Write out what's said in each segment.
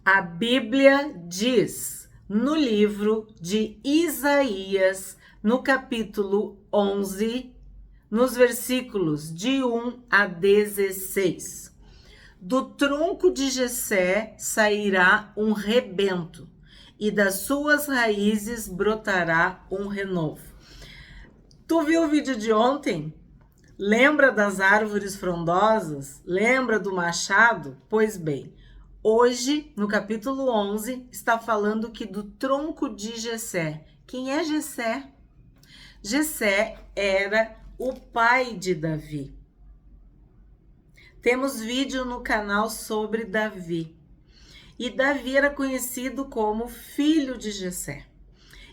A Bíblia diz no livro de Isaías, no capítulo 11, nos versículos de 1 a 16. Do tronco de Jessé sairá um rebento, e das suas raízes brotará um renovo. Tu viu o vídeo de ontem? Lembra das árvores frondosas? Lembra do machado? Pois bem, hoje, no capítulo 11, está falando que do tronco de Jessé. Quem é Jessé? Jessé era o pai de Davi. Temos vídeo no canal sobre Davi. E Davi era conhecido como filho de Jessé.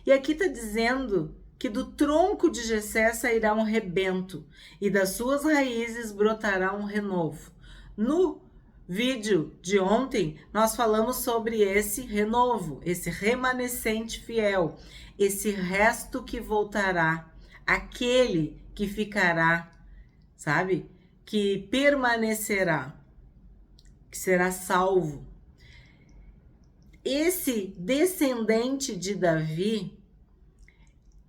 E aqui está dizendo que do tronco de Jessé sairá um rebento, e das suas raízes brotará um renovo. No vídeo de ontem, nós falamos sobre esse renovo, esse remanescente fiel, esse resto que voltará, aquele que ficará, sabe? Que permanecerá, que será salvo. Esse descendente de Davi,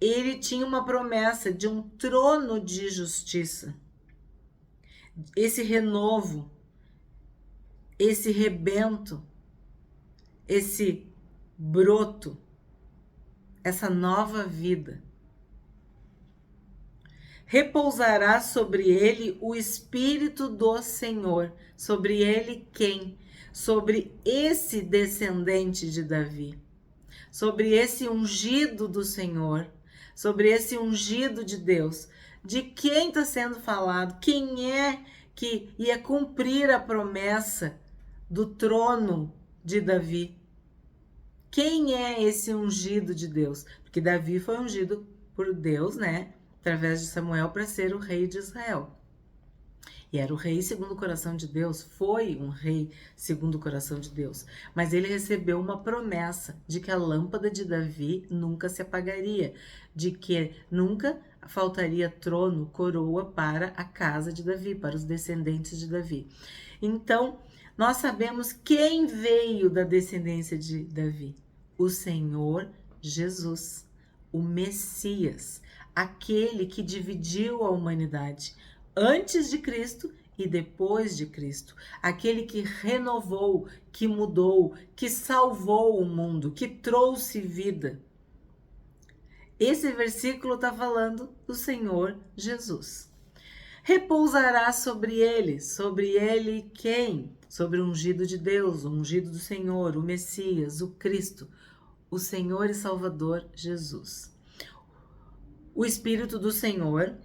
ele tinha uma promessa de um trono de justiça. Esse renovo, esse rebento, esse broto, essa nova vida. Repousará sobre ele o Espírito do Senhor. Sobre ele quem? Sobre esse descendente de Davi. Sobre esse ungido do Senhor. Sobre esse ungido de Deus. De quem está sendo falado? Quem é que ia cumprir a promessa do trono de Davi? Quem é esse ungido de Deus? Porque Davi foi ungido por Deus, né? Através de Samuel para ser o rei de Israel. E era o rei segundo o coração de Deus, foi um rei segundo o coração de Deus. Mas ele recebeu uma promessa de que a lâmpada de Davi nunca se apagaria, de que nunca faltaria trono, coroa para a casa de Davi, para os descendentes de Davi. Então, nós sabemos quem veio da descendência de Davi: o Senhor Jesus, o Messias, aquele que dividiu a humanidade antes de Cristo e depois de Cristo, aquele que renovou, que mudou, que salvou o mundo, que trouxe vida. Esse versículo está falando do Senhor Jesus. Repousará sobre ele quem? Sobre o ungido de Deus, o ungido do Senhor, o Messias, o Cristo, o Senhor e Salvador Jesus. O Espírito do Senhor,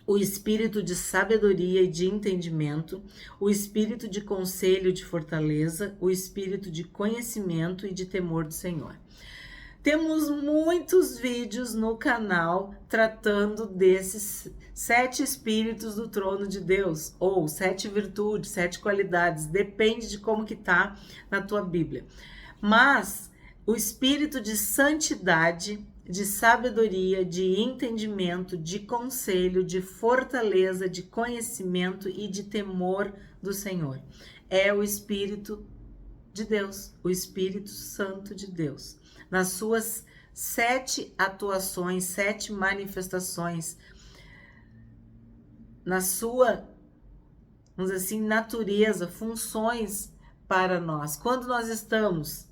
o espírito de sabedoria e de entendimento, o espírito de conselho e de fortaleza, o espírito de conhecimento e de temor do Senhor. Temos muitos vídeos no canal tratando desses 7 espíritos do trono de Deus, ou 7 virtudes, 7 qualidades, depende de como que tá na tua Bíblia. Mas o espírito de santidade, de sabedoria, de entendimento, de conselho, de fortaleza, de conhecimento e de temor do Senhor é o Espírito de Deus, o Espírito Santo de Deus. Nas suas 7 atuações, 7 manifestações, na sua, vamos dizer assim, natureza, funções para nós. Quando nós estamos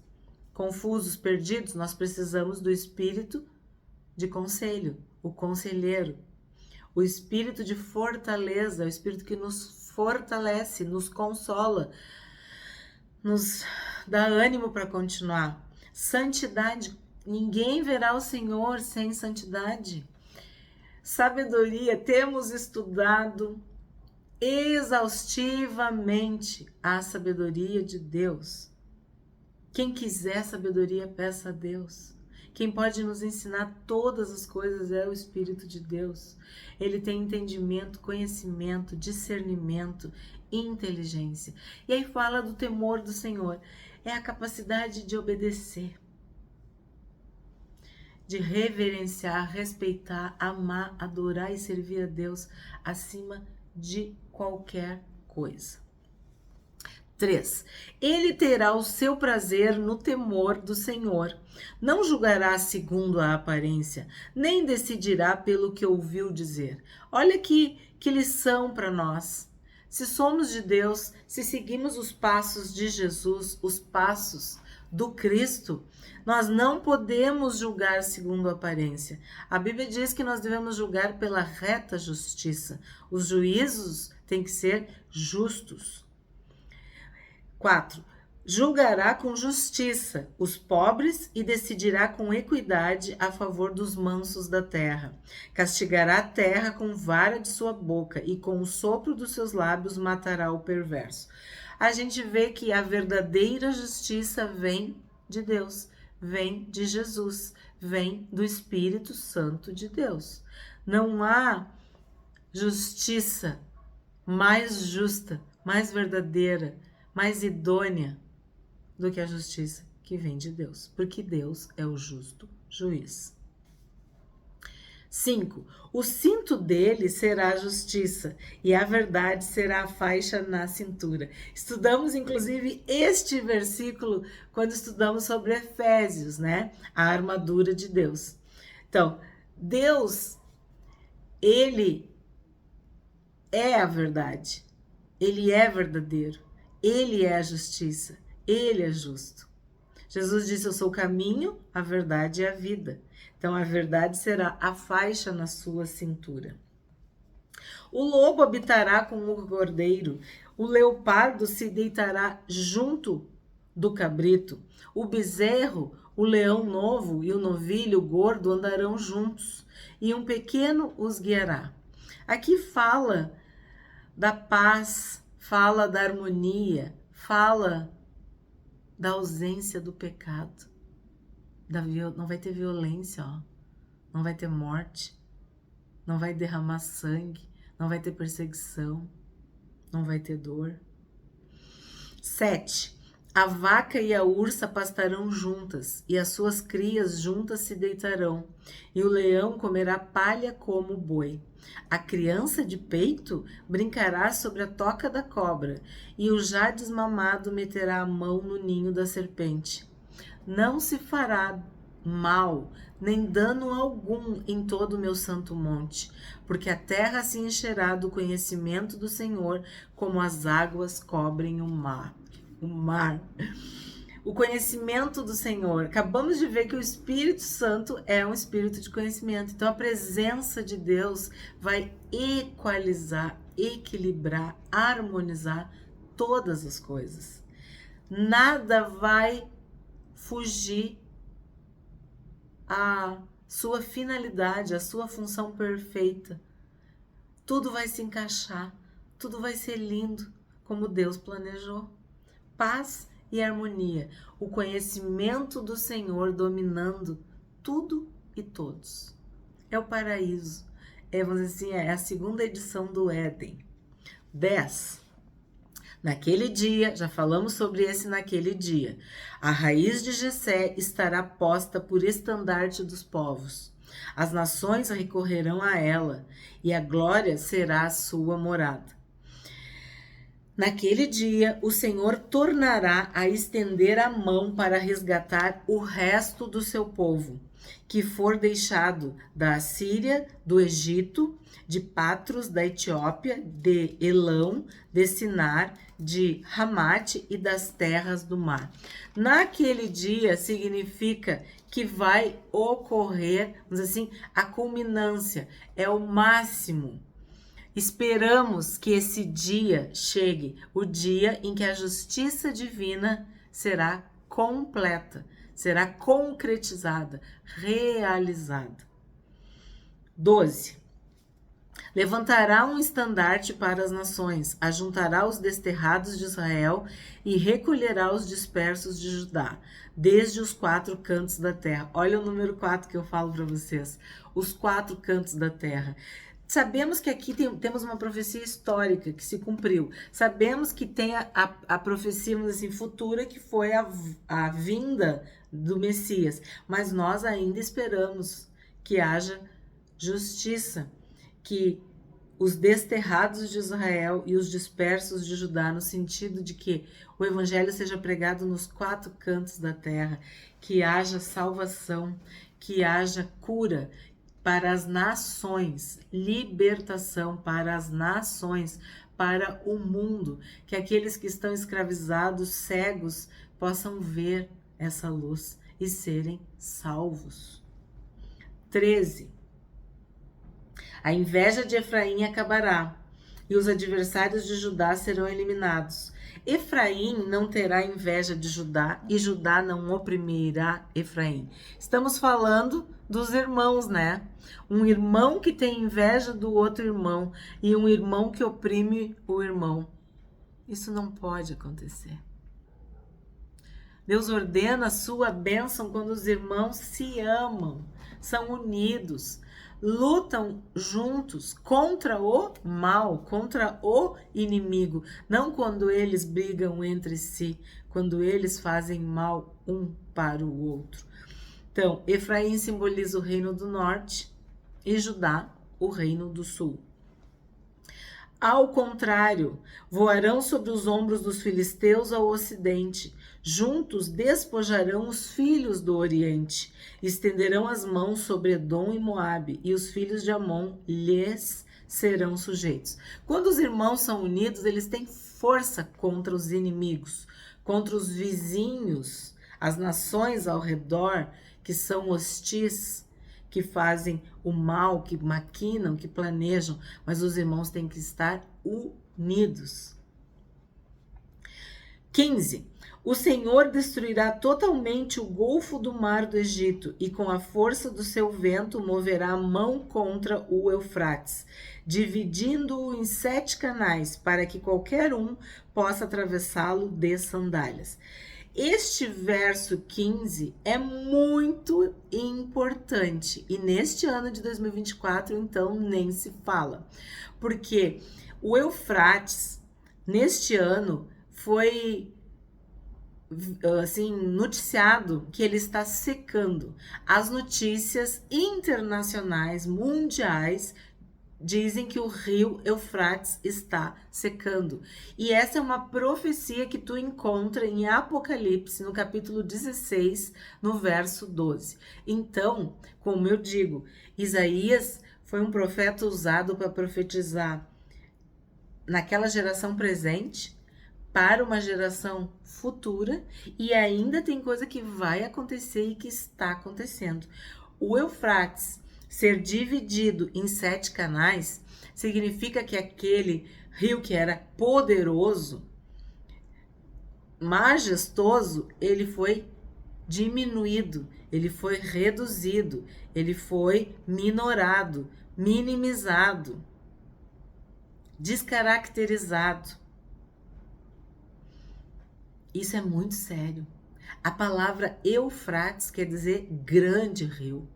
confusos, perdidos, nós precisamos do espírito de conselho, o conselheiro. O espírito de fortaleza, o espírito que nos fortalece, nos consola, nos dá ânimo para continuar. Santidade, ninguém verá o Senhor sem santidade. Sabedoria, temos estudado exaustivamente a sabedoria de Deus. Quem quiser sabedoria, peça a Deus. Quem pode nos ensinar todas as coisas é o Espírito de Deus. Ele tem entendimento, conhecimento, discernimento, inteligência. E aí fala do temor do Senhor. É a capacidade de obedecer, de reverenciar, respeitar, amar, adorar e servir a Deus acima de qualquer coisa. 3. Ele terá o seu prazer no temor do Senhor. Não julgará segundo a aparência, nem decidirá pelo que ouviu dizer. Olha que lição para nós. Se somos de Deus, se seguimos os passos de Jesus, os passos do Cristo, nós não podemos julgar segundo a aparência. A Bíblia diz que nós devemos julgar pela reta justiça. Os juízos têm que ser justos. 4. Julgará com justiça os pobres e decidirá com equidade a favor dos mansos da terra. Castigará a terra com vara de sua boca e com o sopro dos seus lábios matará o perverso. A gente vê que a verdadeira justiça vem de Deus, vem de Jesus, vem do Espírito Santo de Deus. Não há justiça mais justa, mais verdadeira, mais idônea do que a justiça que vem de Deus, porque Deus é o justo juiz. 5. O cinto dele será a justiça e a verdade será a faixa na cintura. Estudamos inclusive este versículo quando estudamos sobre Efésios, né? A armadura de Deus. Então, Deus, ele é a verdade, ele é verdadeiro. Ele é a justiça, ele é justo. Jesus disse, eu sou o caminho, a verdade e a vida. Então, a verdade será a faixa na sua cintura. O lobo habitará com o cordeiro, o leopardo se deitará junto do cabrito, o bezerro, o leão novo e o novilho gordo andarão juntos, e um pequeno os guiará. Aqui fala da paz, fala da harmonia, fala da ausência do pecado. Não vai ter violência, ó. Não vai ter morte, não vai derramar sangue, não vai ter perseguição, não vai ter dor. 7. A vaca e a ursa pastarão juntas, e as suas crias juntas se deitarão, e o leão comerá palha como o boi. A criança de peito brincará sobre a toca da cobra, e o já desmamado meterá a mão no ninho da serpente. Não se fará mal, nem dano algum em todo o meu santo monte, porque a terra se encherá do conhecimento do Senhor, como as águas cobrem o mar. O conhecimento do Senhor. Acabamos de ver que o Espírito Santo é um espírito de conhecimento. Então, a presença de Deus vai equalizar, equilibrar, harmonizar todas as coisas. Nada vai fugir à sua finalidade, à sua função perfeita. Tudo vai se encaixar, tudo vai ser lindo, como Deus planejou. Paz e harmonia, o conhecimento do Senhor dominando tudo e todos. É o paraíso, vamos dizer assim, é a segunda edição do Éden. 10. Naquele dia, já falamos sobre esse naquele dia, a raiz de Jessé estará posta por estandarte dos povos. As nações recorrerão a ela, e a glória será a sua morada. Naquele dia, o Senhor tornará a estender a mão para resgatar o resto do seu povo, que for deixado da Assíria, do Egito, de Patros, da Etiópia, de Elão, de Sinar, de Ramate e das terras do mar. Naquele dia significa que vai ocorrer, vamos dizer assim, a culminância, é o máximo. Esperamos que esse dia chegue, o dia em que a justiça divina será completa, será concretizada, realizada. 12. Levantará um estandarte para as nações, ajuntará os desterrados de Israel e recolherá os dispersos de Judá, desde os 4 cantos da terra. Olha o número 4 que eu falo para vocês, os 4 cantos da terra. Sabemos que aqui temos uma profecia histórica que se cumpriu. Sabemos que tem a profecia, assim, futura, que foi a vinda do Messias. Mas nós ainda esperamos que haja justiça, que os desterrados de Israel e os dispersos de Judá, no sentido de que o evangelho seja pregado nos 4 cantos da terra, que haja salvação, que haja cura para as nações, libertação para as nações, para o mundo, que aqueles que estão escravizados, cegos, possam ver essa luz e serem salvos. 13. A inveja de Efraim acabará, e os adversários de Judá serão eliminados. Efraim não terá inveja de Judá, e Judá não oprimirá Efraim. Estamos falando dos irmãos, né? Um irmão que tem inveja do outro irmão, e um irmão que oprime o irmão. Isso não pode acontecer. Deus ordena a sua bênção quando os irmãos se amam, são unidos, lutam juntos contra o mal, contra o inimigo, não quando eles brigam entre si, quando eles fazem mal um para o outro. Então, Efraim simboliza o reino do norte e Judá, o reino do sul. Ao contrário, voarão sobre os ombros dos filisteus ao ocidente. Juntos despojarão os filhos do oriente. Estenderão as mãos sobre Edom e Moabe, e os filhos de Amon lhes serão sujeitos. Quando os irmãos são unidos, eles têm força contra os inimigos, contra os vizinhos, as nações ao redor que são hostis, que fazem o mal, que maquinam, que planejam, mas os irmãos têm que estar unidos. 15. O Senhor destruirá totalmente o golfo do mar do Egito e com a força do seu vento moverá a mão contra o Eufrates, dividindo-o em 7 canais para que qualquer um possa atravessá-lo de sandálias. Este verso 15 é muito importante e neste ano de 2024, então, nem se fala, porque o Eufrates, neste ano, foi assim, noticiado que ele está secando. As notícias internacionais, mundiais, dizem que o rio Eufrates está secando. E essa é uma profecia que tu encontra em Apocalipse, no capítulo 16, no verso 12. Então, como eu digo, Isaías foi um profeta usado para profetizar naquela geração presente, para uma geração futura, e ainda tem coisa que vai acontecer e que está acontecendo. O Eufrates ser dividido em 7 canais significa que aquele rio que era poderoso, majestoso, ele foi diminuído, ele foi reduzido, ele foi minorado, minimizado, descaracterizado. Isso é muito sério. A palavra Eufrates quer dizer grande rio,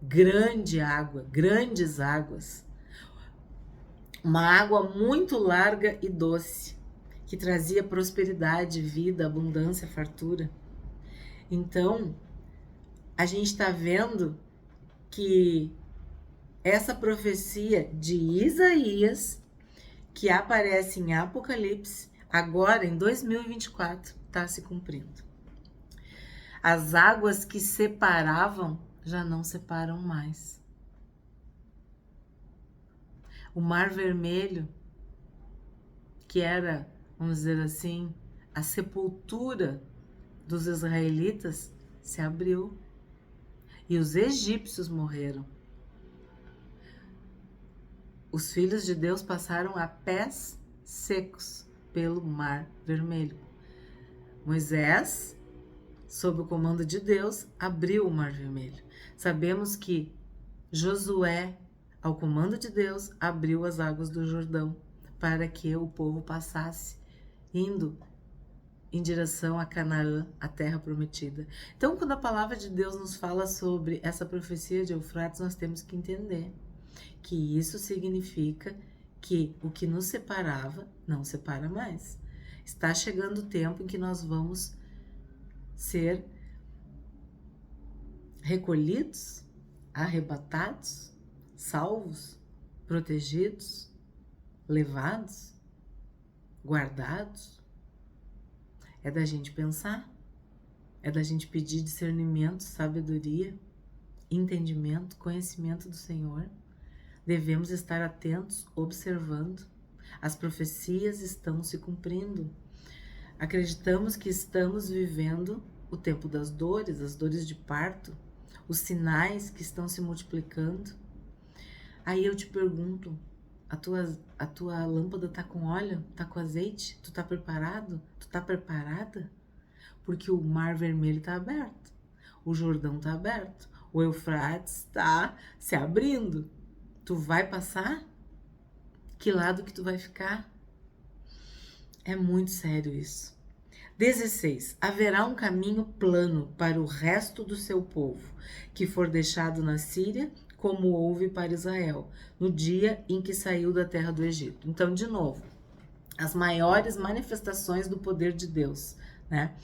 grande água, grandes águas. Uma água muito larga e doce, que trazia prosperidade, vida, abundância, fartura. Então, a gente está vendo que essa profecia de Isaías, que aparece em Apocalipse, agora em 2024, está se cumprindo. As águas que separavam já não separam mais. O Mar Vermelho, que era, vamos dizer assim, a sepultura dos israelitas, se abriu. E os egípcios morreram. Os filhos de Deus passaram a pés secos pelo Mar Vermelho. Moisés, sob o comando de Deus, abriu o Mar Vermelho. Sabemos que Josué, ao comando de Deus, abriu as águas do Jordão para que o povo passasse, indo em direção a Canaã, a terra prometida. Então, quando a palavra de Deus nos fala sobre essa profecia de Eufrates, nós temos que entender que isso significa que o que nos separava não separa mais. Está chegando o tempo em que nós vamos ser recolhidos, arrebatados, salvos, protegidos levados, guardados? É da gente pensar, é da gente pedir discernimento, sabedoria, entendimento, conhecimento do Senhor. Devemos estar atentos, observando. As profecias estão se cumprindo. Acreditamos que estamos vivendo o tempo das dores, as dores de parto, os sinais que estão se multiplicando. Aí eu te pergunto, a tua lâmpada tá com óleo? Tá com azeite? Tu tá preparado? Tu tá preparada? Porque o Mar Vermelho tá aberto, o Jordão tá aberto, o Eufrates tá se abrindo. Tu vai passar? Que lado que tu vai ficar? É muito sério isso. 16. Haverá um caminho plano para o resto do seu povo, que for deixado na Síria, como houve para Israel, no dia em que saiu da terra do Egito. Então, de novo, as maiores manifestações do poder de Deus, né?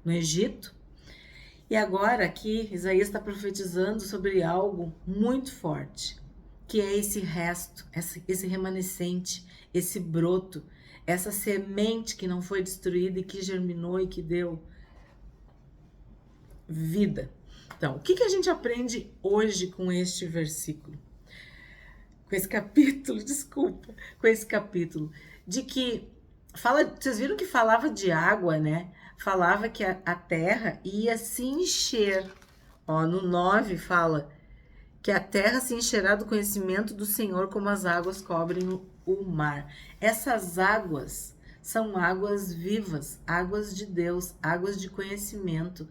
No Egito. E agora aqui, Isaías está profetizando sobre algo muito forte, que é esse resto, esse remanescente, esse broto, essa semente que não foi destruída e que germinou e que deu vida. Então, o que a gente aprende hoje com este versículo? Com esse capítulo, desculpa, com esse capítulo, de que vocês viram que falava de água, né? Falava que a terra ia se encher. Ó, no 9 fala que a terra se encherá do conhecimento do Senhor como as águas cobrem o mar. Essas águas são águas vivas, águas de Deus, águas de conhecimento,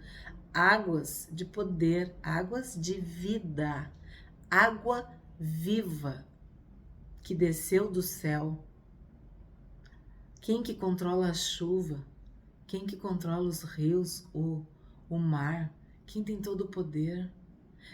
águas de poder, águas de vida, água viva que desceu do céu. Quem que controla a chuva? Quem que controla os rios, o mar? Quem tem todo o poder?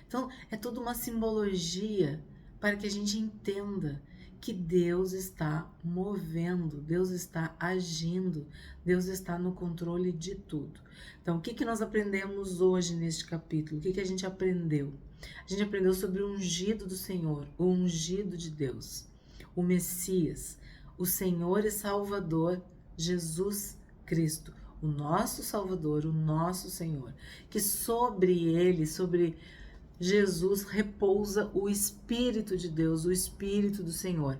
Então, é toda uma simbologia para que a gente entenda que Deus está movendo, Deus está agindo, Deus está no controle de tudo. Então, o que nós aprendemos hoje neste capítulo? O que a gente aprendeu? A gente aprendeu sobre o ungido do Senhor, o ungido de Deus, o Messias, o Senhor e Salvador, Jesus Cristo, o nosso Salvador, o nosso Senhor, que sobre ele, sobre Jesus repousa o Espírito de Deus, o Espírito do Senhor,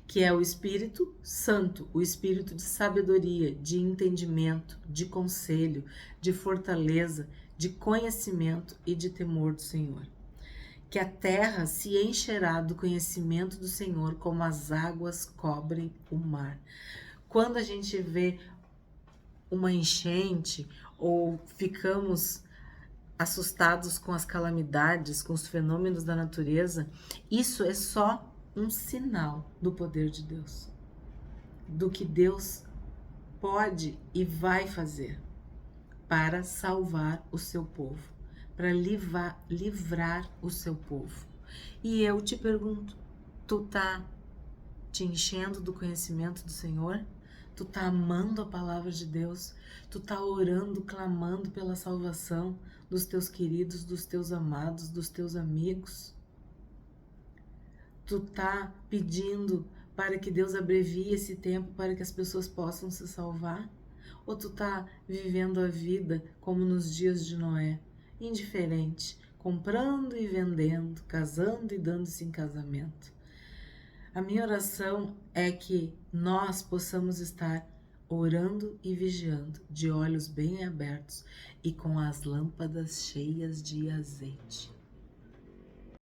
que é o Espírito Santo, o Espírito de sabedoria, de entendimento, de conselho, de fortaleza, de conhecimento e de temor do Senhor. Que a terra se encherá do conhecimento do Senhor como as águas cobrem o mar. Quando a gente vê uma enchente ou ficamos assustados com as calamidades, com os fenômenos da natureza, isso é só um sinal do poder de Deus, do que Deus pode e vai fazer para salvar o seu povo, para livrar o seu povo. E eu te pergunto, tu tá te enchendo do conhecimento do Senhor? Tu tá amando a palavra de Deus? Tu tá orando, clamando pela salvação dos teus queridos, dos teus amados, dos teus amigos? Tu tá pedindo para que Deus abrevie esse tempo para que as pessoas possam se salvar? Ou tu tá vivendo a vida como nos dias de Noé, indiferente, comprando e vendendo, casando e dando-se em casamento? A minha oração é que nós possamos estar orando e vigiando, de olhos bem abertos e com as lâmpadas cheias de azeite.